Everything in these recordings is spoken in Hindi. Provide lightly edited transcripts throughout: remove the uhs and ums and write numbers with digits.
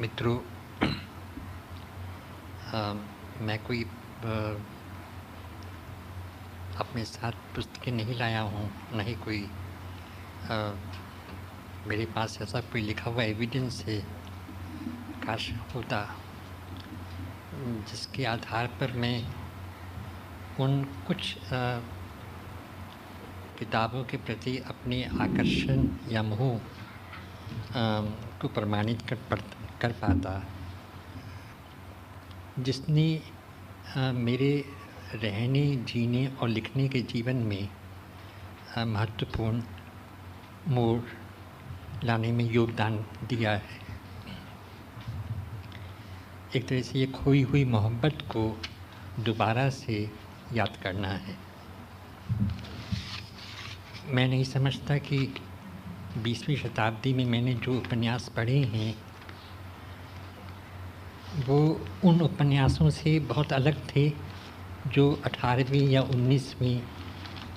मित्रों, मैं कोई अपने साथ पुस्तकें नहीं लाया हूँ, न ही कोई मेरे पास ऐसा कोई लिखा हुआ एविडेंस है। काश होता जिसके आधार पर मैं उन कुछ किताबों के प्रति अपने आकर्षण या मोह को प्रमाणित कर पाता, जिसने मेरे रहने, जीने और लिखने के जीवन में महत्वपूर्ण मोड़ लाने में योगदान दिया है। एक तरह से ये खोई हुई मोहब्बत को दोबारा से याद करना है। मैं नहीं समझता कि 20वीं शताब्दी में मैंने जो उपन्यास पढ़े हैं वो उन उपन्यासों से बहुत अलग थे जो 18वीं या 19वीं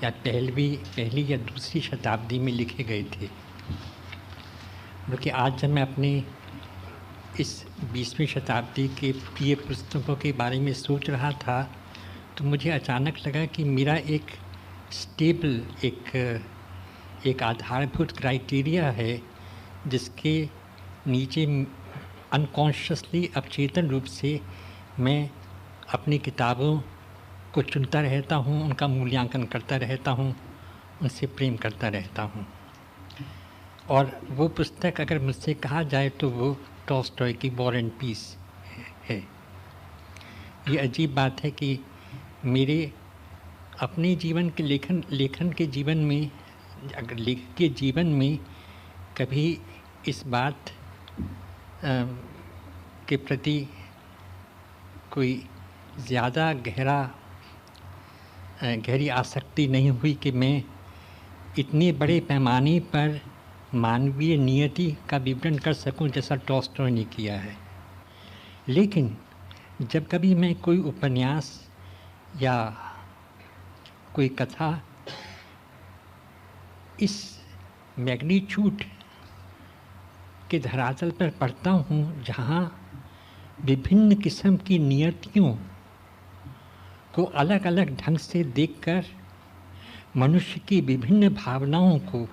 या पहली या दूसरी शताब्दी में लिखे गए थे। क्योंकि आज जब मैं अपने इस 20वीं शताब्दी के प्रिय पुस्तकों के बारे में सोच रहा था तो मुझे अचानक लगा कि मेरा एक स्टेबल एक आधारभूत क्राइटेरिया है जिसके नीचे अनकॉन्शियसली अवचेतन रूप से मैं अपनी किताबों को चुनता रहता हूँ, उनका मूल्यांकन करता रहता हूँ, उनसे प्रेम करता रहता हूँ। और वो पुस्तक अगर मुझसे कहा जाए तो वो टॉल्स्टॉय की वॉर एंड पीस है। ये अजीब बात है कि मेरे अपने जीवन के लेखन के जीवन में, अगर लेखक के जीवन में कभी इस बात के प्रति कोई ज़्यादा गहरी आसक्ति नहीं हुई कि मैं इतने बड़े पैमाने पर मानवीय नियति का विवरण कर सकूं जैसा टॉल्स्टॉय ने किया है। लेकिन जब कभी मैं कोई उपन्यास या कोई कथा इस मैग्नीट्यूड के धरातल पर पढ़ता हूँ जहाँ विभिन्न किस्म की नियतियों को अलग अलग ढंग से देखकर मनुष्य की विभिन्न भावनाओं को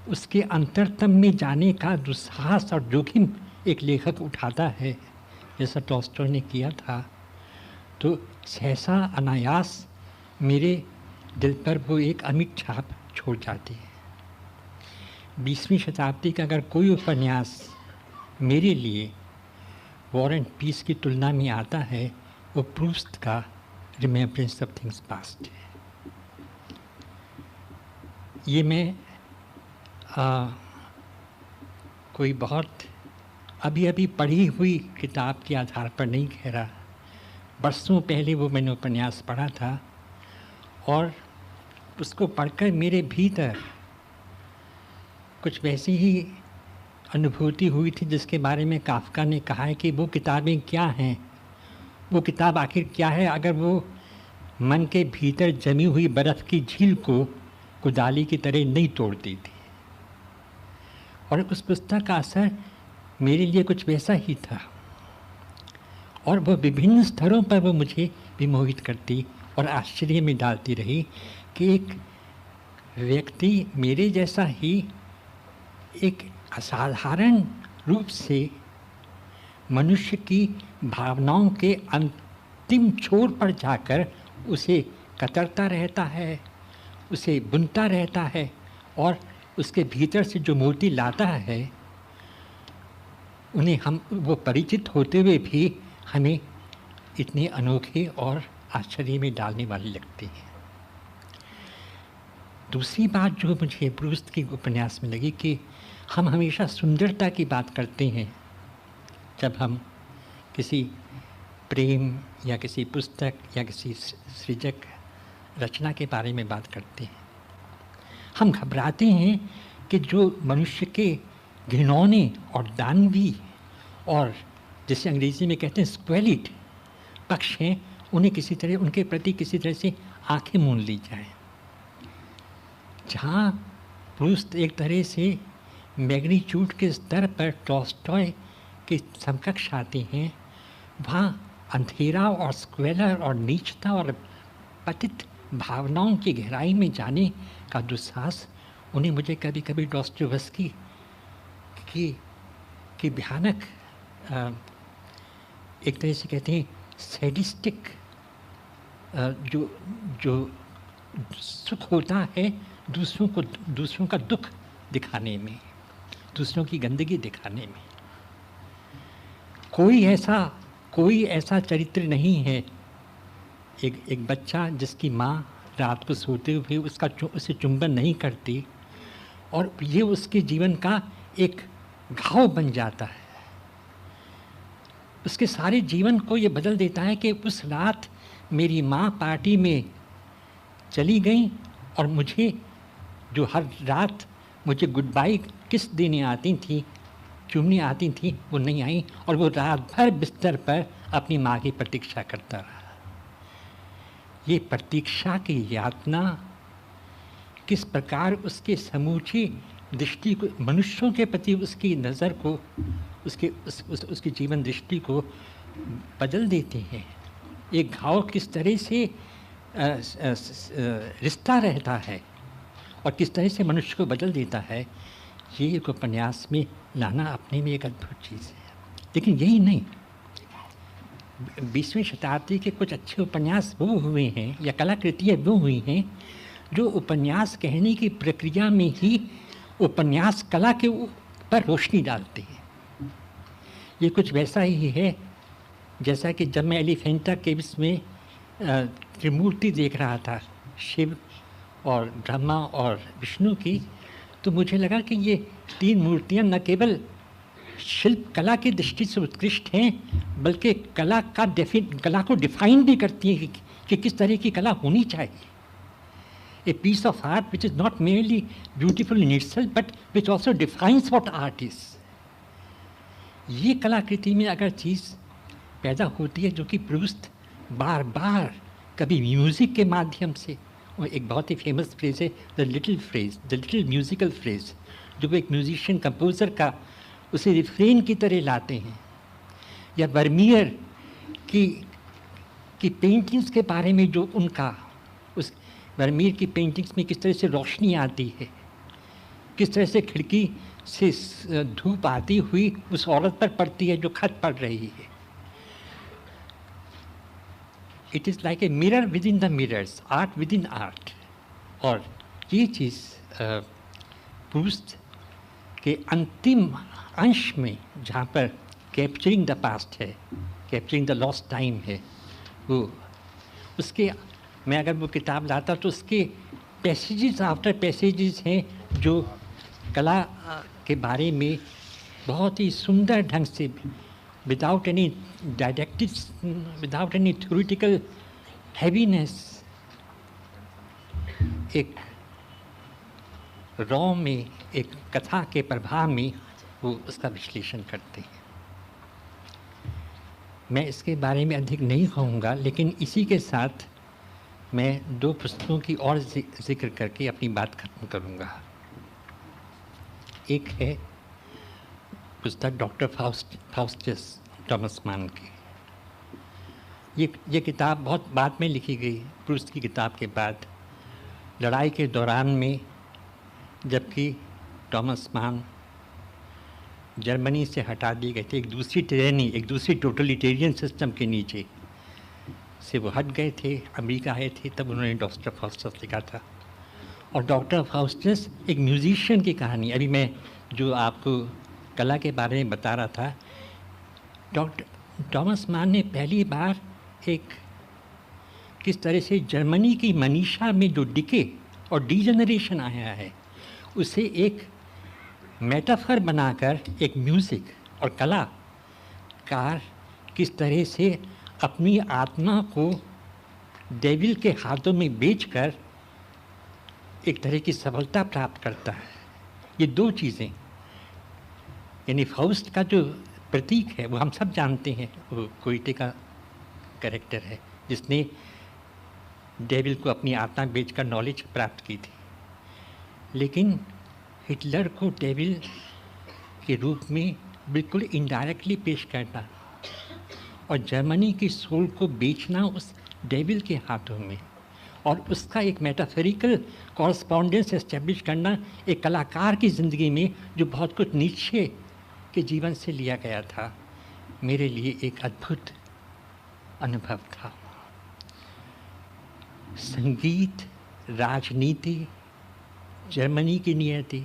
उसके अंतरतम में जाने का दुस्साहस और जोखिम एक लेखक उठाता है जैसा टॉल्स्टॉय ने किया था, तो सहसा अनायास मेरे दिल पर वो एक अमिट छाप छोड़ जाती है। 20वीं शताब्दी का अगर कोई उपन्यास मेरे लिए वॉर एंड पीस की तुलना में आता है वो प्रूस्ट का रिमेम्बरेंस ऑफ थिंग्स पास्ट है। ये मैं कोई बहुत अभी पढ़ी हुई किताब के आधार पर नहीं कह रहा। बरसों पहले वो मैंने उपन्यास पढ़ा था और उसको पढ़कर मेरे भीतर कुछ वैसी ही अनुभूति हुई थी जिसके बारे में काफ्का ने कहा है कि वो किताबें क्या हैं, वो किताब आखिर क्या है अगर वो मन के भीतर जमी हुई बर्फ़ की झील को कुदाली की तरह नहीं तोड़ती थी। और उस पुस्तक का असर मेरे लिए कुछ वैसा ही था और वो विभिन्न स्तरों पर वो मुझे विमोहित करती और आश्चर्य में डालती रही कि एक व्यक्ति मेरे जैसा ही एक असाधारण रूप से मनुष्य की भावनाओं के अंतिम छोर पर जाकर उसे कतरता रहता है, उसे बुनता रहता है और उसके भीतर से जो मोती लाता है उन्हें हम वो परिचित होते हुए भी हमें इतने अनोखे और आश्चर्य में डालने वाली लगती है। दूसरी बात जो मुझे प्रूस्ट के उपन्यास में लगी कि हम हमेशा सुंदरता की बात करते हैं जब हम किसी प्रेम या किसी पुस्तक या किसी सृजक रचना के बारे में बात करते हैं। हम घबराते हैं कि जो मनुष्य के घिनौने और दानवी और जिसे अंग्रेज़ी में कहते हैं स्क्वेलिड पक्ष हैं उनके प्रति किसी तरह से आंखें मूंद ली जाए। जहाँ प्रूस्त एक तरह से मैग्नीट्यूड के स्तर पर टॉल्स्टॉय के समकक्ष आते हैं, वहाँ अंधेरा और स्क्वेलर और नीचता और पतित भावनाओं की गहराई में जाने का दुस्साहस उन्हें मुझे कभी कभी डॉस्टोयेव्स्की की भयानक एक तरह से कहते हैं सैडिस्टिक जो सुख होता है दूसरों का दुख दिखाने में, दूसरों की गंदगी दिखाने में। कोई ऐसा चरित्र नहीं है। एक बच्चा जिसकी माँ रात को सोते हुए उसे चुंबन नहीं करती और ये उसके जीवन का एक घाव बन जाता है, उसके सारे जीवन को ये बदल देता है कि उस रात मेरी माँ पार्टी में चली गई और मुझे जो हर रात मुझे गुड बाय किस देने आती थी, चूमने आती थी, वो नहीं आई और वो रात भर बिस्तर पर अपनी माँ की प्रतीक्षा करता रहा। ये प्रतीक्षा की यातना किस प्रकार उसके समूची दृष्टि को, मनुष्यों के प्रति उसकी नज़र को, उसकी जीवन दृष्टि को बदल देते हैं। एक घाव किस तरह से रिश्ता रहता है और किस तरह से मनुष्य को बदल देता है, ये एक उपन्यास में लाना अपने में एक अद्भुत चीज़ है। लेकिन यही नहीं, 20वीं शताब्दी के कुछ अच्छे उपन्यास वो हुए हैं या कलाकृतियाँ वो हुई हैं जो उपन्यास कहने की प्रक्रिया में ही उपन्यास कला के पर रोशनी डालते हैं। ये कुछ वैसा ही है जैसा कि जब मैं एलिफेंटा केव्स में त्रिमूर्ति देख रहा था, शिव और ब्रह्मा और विष्णु की, तो मुझे लगा कि ये तीन मूर्तियाँ न केवल शिल्प कला की दृष्टि से उत्कृष्ट हैं बल्कि कला को डिफाइन भी करती हैं कि किस तरह की कला होनी चाहिए। A piece of art which is not merely beautiful in itself but which also defines what art is. ये कलाकृति में अगर चीज़ पैदा होती है जो कि प्रूस्ट बार बार कभी म्यूज़िक के माध्यम से, और एक बहुत ही फेमस फ्रेज़ है द लिटिल म्यूज़िकल फ्रेज़, जो वो एक म्यूजिशियन कंपोज़र का उसे रिफ्रेन की तरह लाते हैं, या वर्मियर की पेंटिंग्स के बारे में जो उनका, उस वर्मियर की पेंटिंग्स में किस तरह से रोशनी आती है, किस तरह से खिड़की से धूप आती हुई उस औरत पर पड़ती है जो खत पढ़ रही है। It is like a mirror with in the mirrors, art with in art. और ये चीज़ प्रूस्ट के अंतिम अंश में जहाँ पर कैप्चरिंग द पास्ट है, कैप्चरिंग द लॉस्ट टाइम है, वो उसके, मैं अगर वो किताब लाता तो उसके पैसेजेस आफ्टर पैसेजेस हैं जो कला के बारे में बहुत ही सुंदर ढंग से, without any didactics, without any theoretical heaviness, एक रॉ में, एक कथा के प्रभाव में वो उसका विश्लेषण करते हैं। मैं इसके बारे में अधिक नहीं कहूँगा, लेकिन इसी के साथ मैं दो पुस्तकों की और जिक्र करके अपनी बात खत्म करूँगा। एक है पुस्तक डॉक्टर फाउस्टस थॉमस मान की। ये किताब बहुत बाद में लिखी गई, प्रूस्ट की किताब के बाद, लड़ाई के दौरान में, जबकि थॉमस मान जर्मनी से हटा दिए गए थे, एक दूसरी टिरैनी, एक दूसरी टोटलिटेरियन सिस्टम के नीचे से वो हट गए थे, अमेरिका आए थे, तब उन्होंने डॉक्टर फाउस्टस लिखा था। और डॉक्टर फाउस्टस एक म्यूजिशियन की कहानी, अभी मैं जो आपको कला के बारे में बता रहा था, डॉक्टर थॉमस मान ने पहली बार एक किस तरह से जर्मनी की मनीषा में जो डिके और डीजनरेशन आया है उसे एक मेटाफर बनाकर एक म्यूज़िक और कलाकार किस तरह से अपनी आत्मा को डेविल के हाथों में बेचकर एक तरह की सफलता प्राप्त करता है। ये दो चीज़ें, यानी फाउस्ट का जो प्रतीक है वो हम सब जानते हैं, वो कोयटे का कैरेक्टर है जिसने डेविल को अपनी आत्मा बेचकर नॉलेज प्राप्त की थी। लेकिन हिटलर को डेविल के रूप में बिल्कुल इनडायरेक्टली पेश करना और जर्मनी की सोल को बेचना उस डेविल के हाथों में और उसका एक मेटाफोरिकल कॉरस्पॉन्डेंस एस्टेब्लिश करना एक कलाकार की ज़िंदगी में जो बहुत कुछ नीचे के जीवन से लिया गया था, मेरे लिए एक अद्भुत अनुभव था। संगीत, राजनीति, जर्मनी की नियति,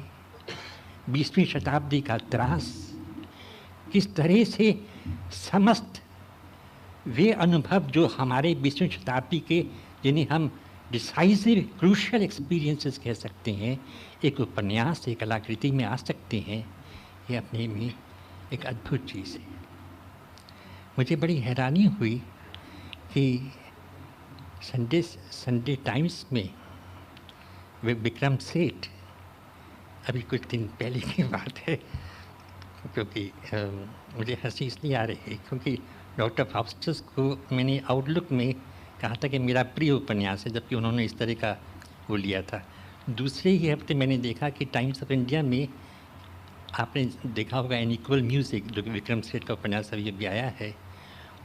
20वीं शताब्दी का त्रास, किस तरह से समस्त वे अनुभव जो हमारे 20वीं शताब्दी के, जिन्हें हम डिसाइसिव क्रूशियल एक्सपीरियंसेस कह सकते हैं, एक उपन्यास, एक कलाकृति में आ सकते हैं, ये अपने में एक अद्भुत चीज़ है। मुझे बड़ी हैरानी हुई कि संडे टाइम्स में विक्रम सेठ, अभी कुछ दिन पहले की बात है, क्योंकि मुझे हंसी इसलिए आ रही है क्योंकि डॉक्टर फाउस्टस को मैंने आउटलुक में कहा था कि मेरा प्रिय उपन्यास है, जबकि उन्होंने इस तरह का वो लिया था। दूसरे ही हफ्ते मैंने देखा कि टाइम्स ऑफ इंडिया में, आपने देखा होगा अनइक्वल म्यूज़िक, जो कि विक्रम सेठ का उपन्यास अभी आया है,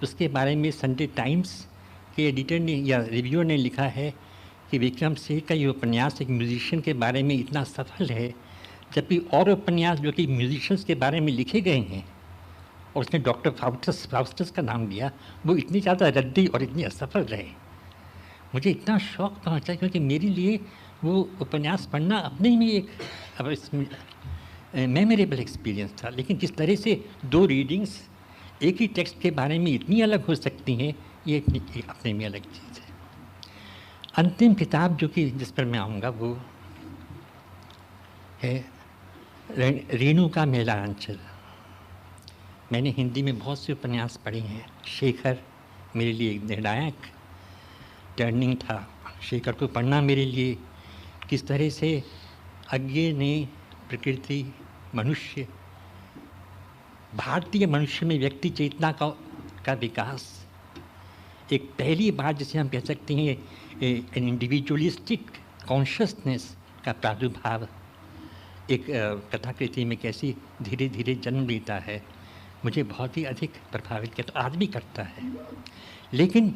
उसके बारे में संडे टाइम्स के एडिटर ने या रिव्यूअर ने लिखा है कि विक्रम सेठ का ये उपन्यास एक म्यूजिशियन के बारे में इतना सफल है, जबकि और उपन्यास जो कि म्यूजिशियंस के बारे में लिखे गए हैं और उसने डॉक्टर फाउस्टस का नाम लिया, वो इतनी ज़्यादा रद्दी और इतनी असफल रहे। मुझे इतना शौक पहुंचा क्योंकि मेरे लिए वो उपन्यास पढ़ना अपने में एक मेमोरेबल एक्सपीरियंस था। लेकिन किस तरह से दो रीडिंग्स एक ही टेक्स्ट के बारे में इतनी अलग हो सकती हैं, ये अपने में अलग चीज़ है। अंतिम किताब जो कि जिस पर मैं आऊँगा वो है रेणु का मेला अंचल। मैंने हिंदी में बहुत से उपन्यास पढ़े हैं। शेखर मेरे लिए एक निर्णायक टर्निंग था। शेखर को पढ़ना मेरे लिए किस तरह से अज्ञे ने प्रकृति, मनुष्य, भारतीय मनुष्य में व्यक्ति चेतना का विकास, एक पहली बार जिसे हम कह सकते हैं एन इंडिविजुअलिस्टिक कॉन्शियसनेस का प्रादुर्भाव एक कथाकृति में कैसी धीरे धीरे जन्म लेता है, मुझे बहुत ही अधिक प्रभावित किया, तो आज भी करता है। लेकिन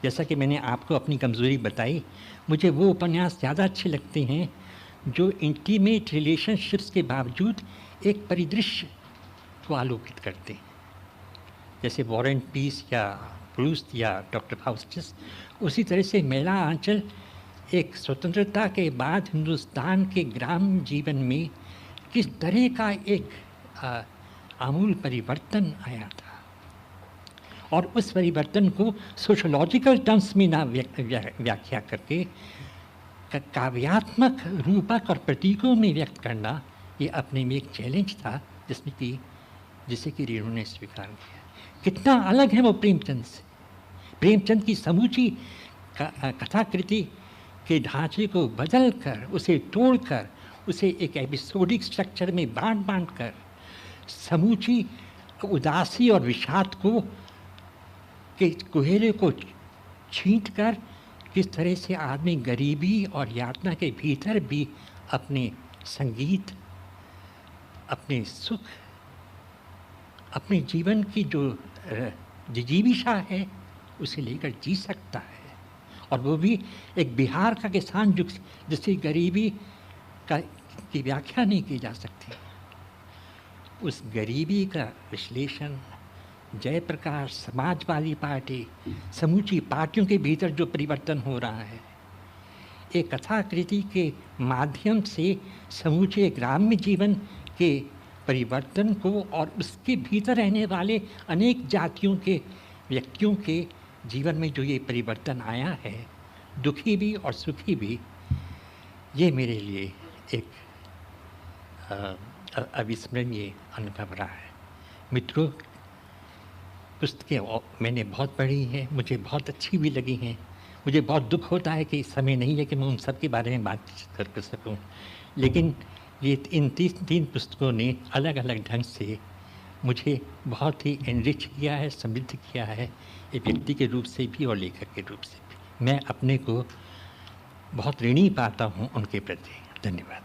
जैसा कि मैंने आपको अपनी कमज़ोरी बताई, मुझे वो उपन्यास ज़्यादा अच्छे लगते हैं जो इंटीमेट रिलेशनशिप्स के बावजूद एक परिदृश्य को आलोकित करते हैं, जैसे वॉर एंड पीस या प्रूस्ट या डॉक्टर फाउस्टस। उसी तरह से मेला आंचल एक स्वतंत्रता के बाद हिंदुस्तान के ग्राम जीवन में किस तरह का एक आमूल परिवर्तन आया था, और उस परिवर्तन को सोशोलॉजिकल टर्म्स में ना व्याख्या करके काव्यात्मक रूपक और प्रतीकों में व्यक्त करना, ये अपने में एक चैलेंज था जिसे कि रेणु ने स्वीकार किया। कितना अलग है वो प्रेमचंद से। प्रेमचंद की समूची कथाकृति के ढांचे को बदल कर, उसे तोड़कर, उसे एक एपिसोडिक स्ट्रक्चर में बांट कर समूची उदासी और विषाद को के कुहेले को छींट कर किस तरह से आदमी गरीबी और यातना के भीतर भी अपने संगीत, अपने सुख, अपने जीवन की जो जिजीविषा है उसे लेकर जी सकता है। और वो भी एक बिहार का किसान जिसकी गरीबी की व्याख्या नहीं की जा सकती, उस गरीबी का विश्लेषण जयप्रकाश, समाजवादी पार्टी, समूची पार्टियों के भीतर जो परिवर्तन हो रहा है, एक कथाकृति के माध्यम से समूचे ग्राम्य जीवन के परिवर्तन को और उसके भीतर रहने वाले अनेक जातियों के व्यक्तियों के जीवन में जो ये परिवर्तन आया है, दुखी भी और सुखी भी, ये मेरे लिए एक अविस्मरणीय अनुभव रहा है। मित्रों, पुस्तकें मैंने बहुत पढ़ी हैं, मुझे बहुत अच्छी भी लगी हैं। मुझे बहुत दुख होता है कि समय नहीं है कि मैं उन सब के बारे में बात कर सकूं, लेकिन ये इन तीन पुस्तकों ने अलग अलग ढंग से मुझे बहुत ही एनरिच किया है, समृद्ध किया है, एक व्यक्ति के रूप से भी और लेखक के रूप से भी। मैं अपने को बहुत ऋणी पाता हूँ उनके प्रति। धन्यवाद।